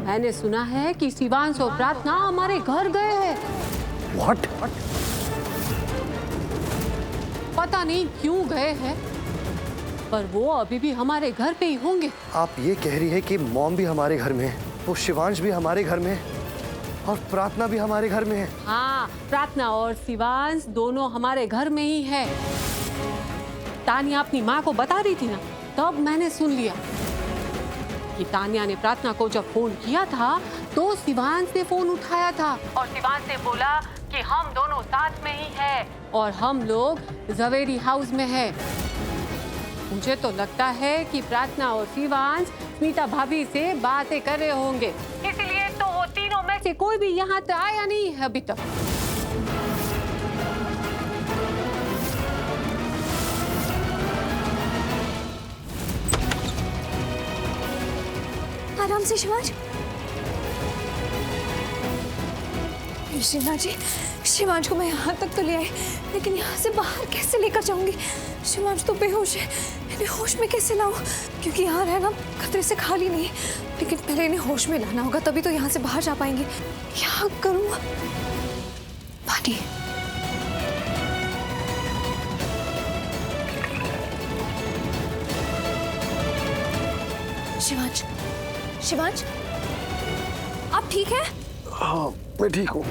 मैंने सुना है कि शिवांश और प्रार्थना हमारे घर गए हैं। What? पता नहीं क्यों गए हैं, पर वो अभी भी हमारे घर पे ही होंगे। आप ये कह रही है कि मॉम भी हमारे घर में है, वो शिवांश भी हमारे घर में है और प्रार्थना भी हमारे घर में है। हाँ, प्रार्थना और शिवांश दोनों हमारे घर में ही है। तानिया अपनी माँ को बता रही थी ना, तब मैंने सुन लिया कि तानिया ने प्रार्थना को जब फोन किया था तो शिवांश ने फोन उठाया था और शिवांश ने बोला कि हम दोनों साथ में ही हैं और हम लोग जवेरी हाउस में हैं। मुझे तो लगता है कि प्रार्थना और शिवांश स्मिता भाभी से बातें कर रहे होंगे, इसलिए तो वो तीनों में से कोई भी यहाँ तक आया नहीं है अभी तक। आराम से शिवांश। शिवा जी, शिवांश को मैं यहाँ तक तो ले आई, लेकिन यहाँ से बाहर कैसे लेकर जाऊंगी? शिवांश तो बेहोश है, इन्हें होश में कैसे लाऊं? क्योंकि यहाँ रहना खतरे से खाली नहीं, लेकिन पहले इन्हें होश में लाना होगा, तभी तो यहाँ से बाहर जा पाएंगे। क्या करूँ? पानी। शिवांश, शिवांश, आप ठीक हैं? हाँ, मैं ठीक हूँ।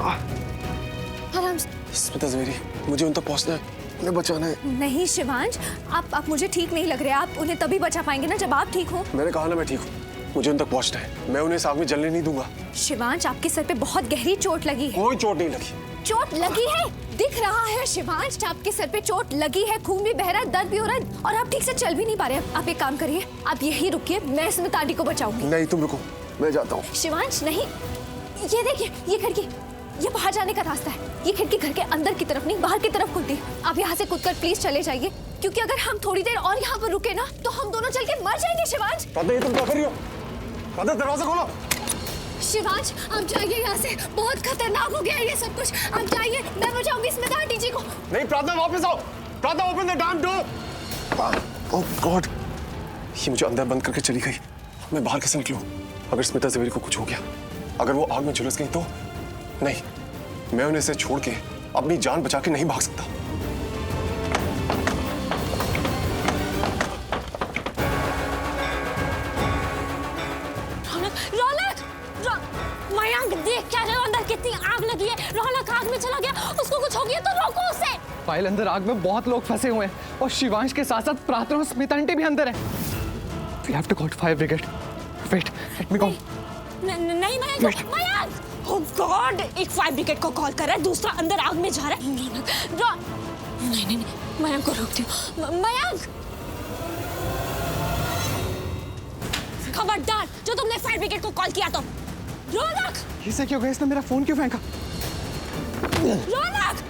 आराम से। स्मिता जवेरी, मुझे उन तक पहुँचना है, उन्हें बचाना है। नहीं शिवांश, आप मुझे ठीक नहीं लग रहे। आप उन्हें तभी बचा पाएंगे ना जब आप ठीक हो। मैंने कहा ना मैं ठीक हूँ, मुझे उन तक पहुँचना है। मैं उन्हें इस आग में जलने नहीं दूंगा। शिवांश, आपके सर पे बहुत गहरी चोट लगी है। कोई चोट नहीं लगी। चोट लगी है, दिख रहा है शिवांश, आपके सर पे चोट लगी है, खून भी बह रहा है, दर्द भी हो रहा है और आप ठीक से चल भी नहीं पा रहे। आप एक काम करिए, आप यहीं रुकिए, मैं स्मिता आंटी को बचाऊंगी। नहीं, तुम रुको, मैं जाता हूँ। शिवांश नहीं, ये देखिए, ये खिड़की, ये बाहर जाने का रास्ता है। ये खिड़की घर के अंदर की तरफ नहीं, बाहर की तरफ खुलती है। आप यहाँ से कूदकर प्लीज चले जाइए, क्योंकि अगर हम थोड़ी देर और यहाँ पर रुके ना तो हम दोनों चल के मर जाएंगे। शिवांश, ये तुम क्या कर रही हो? दरवाजा खोलो। शिवांश, आप जाइए यहाँ से, बहुत खतरनाक हो गया ये सब कुछ। आप जाइए, मैं बचाऊंगी स्मिता आंटी जी को। नहीं प्रार्थना, वापस आओ। प्रार्थना, open the dam door. Oh God, ये मुझे अंदर बंद करके चली गई। मैं बाहर कैसे निकलूं? अगर स्मिता जवेरी को कुछ हो गया, अगर वो आग में झुलस गई तो? नहीं, मैं उन्हें इसे छोड़ के अपनी जान बचा के नहीं भाग सकता। मयंक, देख क्या रहे हो? अंदर कितनी आग लगी है। रौनक आग में चला गया, उसको कुछ हो गया तो रोको उसे। पायल, अंदर आग में बहुत लोग फंसे हुए हैं और शिवांश के साथ साथ प्रार्थना और स्मिता आंटी भी अंदर है। We have to call fire brigade. Wait, let me go. नहीं मयंक, ओह गॉड, एक फायर ब्रिगेड को कॉल कर रहा है, दूसरा अंदर आग में जा रहा है। नहीं, मयंक को रोक दो। मयंक, खबरदार जो तुमने फायर ब्रिगेड को कॉल किया तो। रौनक, ऐसा क्यों गया? इसने मेरा फोन क्यों फेंका? रौनक,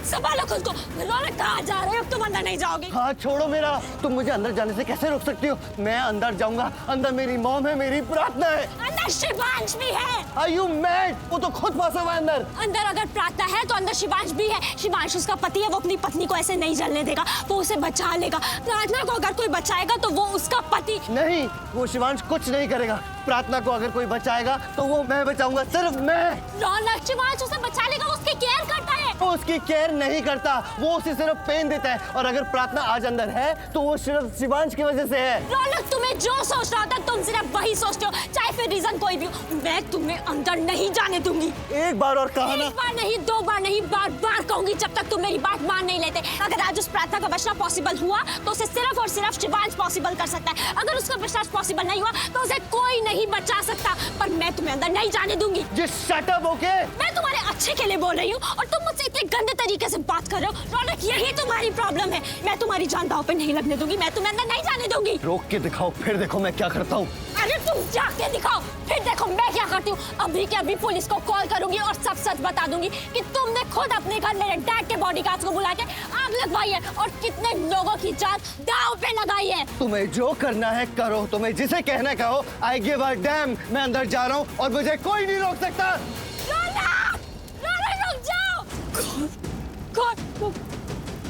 संभालो खुद को। रौनक, कहाँ जा रहे हो? तुम अंदर नहीं जाओगे। हाँ, छोड़ो मेरा। तुम मुझे अंदर जाने से कैसे रोक सकती हो? मैं अंदर जाऊंगा। अंदर मेरी मॉम है, मेरी प्रार्थना है। अंदर शिवांश भी है। Are you mad? वो तो खुद फंसा हुआ है अंदर। अंदर अगर प्रार्थना है तो अंदर शिवांश भी है। शिवांश उसका पति है, वो अपनी पत्नी को ऐसे नहीं जलने देगा, वो उसे बचा लेगा। प्रार्थना को अगर कोई बचाएगा तो वो उसका पति। नहीं, वो शिवांश कुछ नहीं करेगा। प्रार्थना को अगर कोई बचाएगा तो वो मैं बचाऊंगा, सिर्फ मैं। रौनक, शिवांश उसे बचा लेगा, वो उसकी केयर करता है। वो उसकी केयर नहीं करता, वो उसे सिर्फ पेन देता है। और अगर प्रार्थना आज अंदर है तो वो सिर्फ शिवांश की वजह से है। रौनक, तुम्हें जो सोचना होता है तुम सिर्फ वही सोचते हो, चाहे फिर रीजन कोई भी हो। मैं तुम्हें अंदर नहीं जाने दूंगी। एक बार और कहा ना। एक बार नहीं, दो बार नहीं, बार बार कहूंगी जब तक तुम मेरी बात मान नहीं लेते। अगर आज उस प्रार्थना का बचना पॉसिबल हुआ तो उसे सिर्फ और सिर्फ शिवांश पॉसिबल कर सकता है। अगर उसका बचना पॉसिबल नहीं हुआ तो उसे कोई नहीं बचा सकता। पर मैं तुम्हें अंदर नहीं जाने दूंगी। Just shut up, okay? मैं तुम्हारे अच्छे के लिए बोल रही हूँ और तुम मुझसे इतने गंदे तरीके से बात कर रहे हो। रौनक, यही तुम्हारी प्रॉब्लम है। मैं तुम्हारी जान दांव पे नहीं लगने दूंगी, मैं तुम्हें अंदर नहीं जाने दूंगी। रोक के दिखाओ, फिर देखो मैं क्या करता हूँ। अरे तुम जाके दिखाओ, फिर देखो मैं क्या करती हूँ। अभी के अभी पुलिस को कॉल करूंगी और सब सच बता दूंगी कि तुमने खुद अपने घर मेरे डैड के बॉडीगार्ड्स को बुला के आग लगवाई है और कितने लोगों की जान दांव पे लगाई है। तुम्हें जो करना है करो, तुम्हें जिसे कहना कहो। I give a damn। मैं अंदर जा रहा हूँ और मुझे कोई नहीं रोक सकता। रुक जाओ। कौन?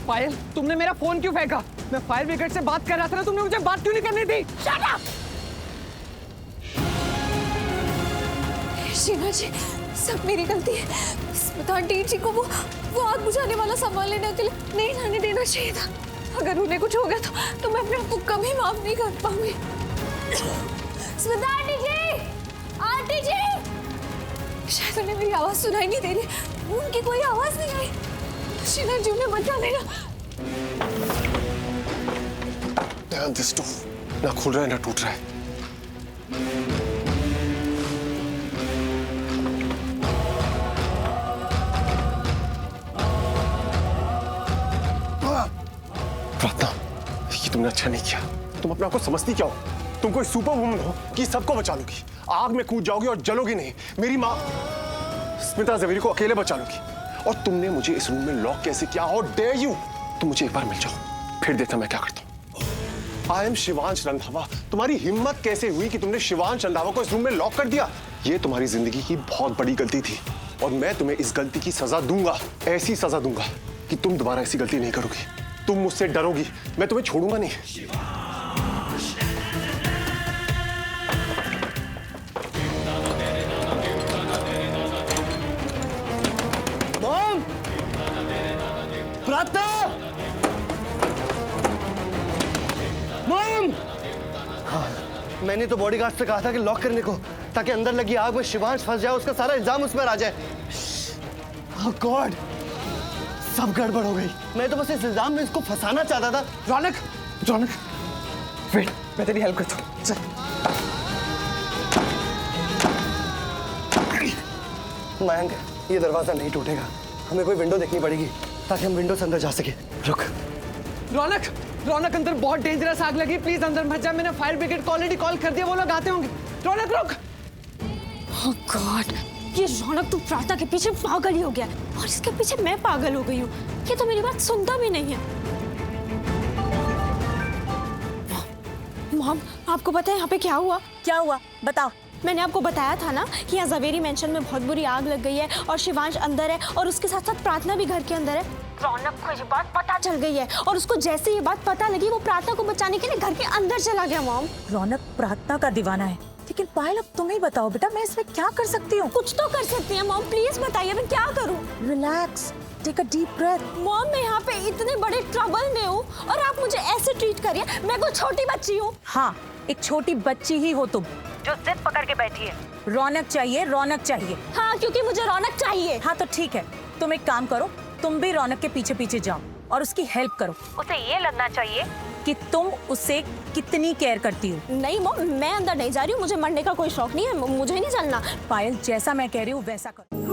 पायल, तुमने मेरा फोन क्यों फेंका? मैं फायर ब्रिगेड से बात कर रहा था ना, तुमने मुझे बात क्यों नहीं करनी थी? Shut up! शीना जी, सब मेरी गलती है। स्मिता आंटी जी को वो आग बुझाने वाला सामान लेने के लिए नहीं लाने देना चाहिए था। अगर उन्हें कुछ हो गया तो मैं अपने आप को कभी माफ नहीं कर पाऊंगी। स्मिता आंटी जी, आंटी जी, शायद उन्हें मेरी आवाज सुनाई नहीं दे रही, उनकी कोई आवाज नहीं आई। शीना जी उन्हें बचा लेना। ध्यान दिस ना खुल रहा है ना टूट रहा है। प्रार्थना, ये तुमने अच्छा नहीं किया। तुम अपने आप को समझती क्या हो? तुम कोई सुपर वुमन हो कि सबको बचा लोगी, आग में कूद जाओगी और जलोगी नहीं। मेरी माँ स्मिता जवेरी को अकेले बचा लोगी। और तुमने मुझे इस रूम में लॉक कैसे किया? How dare you! तुम मुझे एक बार मिल जाओ, फिर देखना मैं क्या करता हूँ। I am Shivansh Randhawa. तुम्हारी हिम्मत कैसे हुई कि तुमने शिवांश रंधावा को इस रूम में लॉक कर दिया? ये तुम्हारी जिंदगी की बहुत बड़ी गलती थी और मैं तुम्हें इस गलती की सजा दूंगा, ऐसी सजा दूंगा कि तुम दोबारा ऐसी गलती नहीं करोगी। तुम मुझसे डरोगी, मैं तुम्हें छोड़ूंगा नहीं। मॉम! प्रार्थना! मॉम! हाँ, मैंने तो बॉडीगार्ड से कहा था कि लॉक करने को, ताकि अंदर लगी आग में शिवांश फंस जाए, उसका सारा इल्जाम उस पर आ जाए। ओह गॉड, सब गड़बड़ हो गई। मैं तो बस इस इल्जाम में इसको फंसाना चाहता था। रौनक, रौनक, वेट, मैं तेरी हेल्प करता हूँ। चल। मयंक, ये दरवाजा नहीं टूटेगा। हमें कोई विंडो देखनी पड़ेगी ताकि हम विंडो से अंदर जा सके। रुक। रौनक, रौनक, अंदर बहुत डेंजरस आग लगी, प्लीज अंदर मत जा। मैंने फायर ब्रिगेड को ऑलरेडी कॉल कर दिया, वो लोग आते होंगे। रौनक रुक। ओह गॉड, ये रौनक तो प्रार्थना के पीछे पागल ही हो गया और इसके पीछे मैं पागल हो गई हूँ। ये तो मेरी बात सुनता भी नहीं है। मॉम, आपको पता है यहाँ पे क्या हुआ? क्या हुआ बताओ। मैंने आपको बताया था ना कि यहाँ जवेरी मेंशन में बहुत बुरी आग लग गई है और शिवांश अंदर है और उसके साथ साथ प्रार्थना भी घर के अंदर है। रौनक को ये बात पता चल गई है और उसको जैसे ये बात पता लगी वो प्रार्थना को बचाने के लिए घर के अंदर चला गया। मॉम, रौनक प्रार्थना का दीवाना है, लेकिन पायल अब तुम ही बताओ बेटा, मैं इसमें क्या कर सकती हूँ? कुछ तो कर सकती है मॉम, प्लीज बताइए मैं क्या करूँ? Relax, take a deep breath. Mom, मैं यहाँ पे इतने बड़े ट्रबल में हूँ और आप मुझे ऐसे ट्रीट करिए। मैं कोई छोटी बच्ची हूँ? हाँ, एक छोटी बच्ची ही हो तुम जो जिद पकड़ के बैठी है। रौनक चाहिए, रौनक चाहिए। हाँ, क्योंकि मुझे रौनक चाहिए। हाँ तो ठीक है, तुम एक काम करो, तुम भी रौनक के पीछे पीछे जाओ और उसकी हेल्प करो। उसे ये लगना चाहिए कि तुम उससे कितनी केयर करती हो। नहीं मॉम, मैं अंदर नहीं जा रही हूँ, मुझे मरने का कोई शौक नहीं है, मुझे नहीं चलना। पायल, जैसा मैं कह रही हूँ वैसा करो।